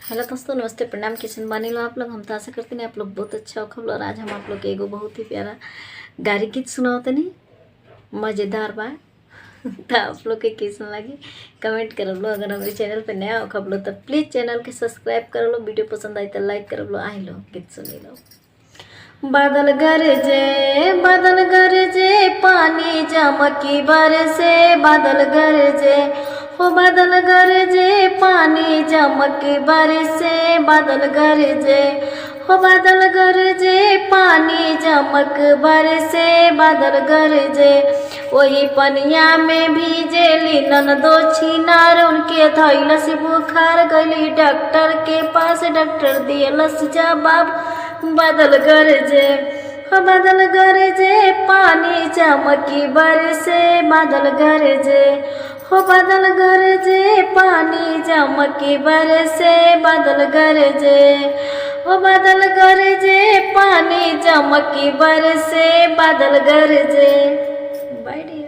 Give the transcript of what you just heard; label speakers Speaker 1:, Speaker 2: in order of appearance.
Speaker 1: Hello दोस्तों, नमस्ते, प्रणाम। किशन बने लो आप लोग। हम तो आशा करते हैं आप लोग बहुत अच्छा हो खबर। और आज हम आप लोग के एगो बहुत ही प्यारा गारी गीत सुनाओ तनी मज़ेदार बा। तो आप लोग के कैसन लगी कमेंट कर लो। अगर हमारे चैनल पे नया हो खबर लो तो प्लीज़ चैनल के सब्सक्राइब कर लो। वीडियो पसंद आई तो लाइक कर लो। आई लो गीत सुनी लो। बादल गरजे पानी चमकी बरसे। बादल गरजे हो बादल गरजे पानी चमकी बरसे। बादल गरजे हो बादल गरजे पानी चमक बरसे। बादल गरजे वही पनिया में भीजेली ननदो छिनार। उनके धैलस बुखार गली डॉक्टर के पास। डॉक्टर दियलस जवाब बादल गरजे हो बादल गरजे पानी चमकी बरसे। बादल गरजे हो बादल गरजे पानी चमकी बरसे। बादल गरजे हो बादल गरजे पानी चमकी बरसे। बादल गरजे। बाय।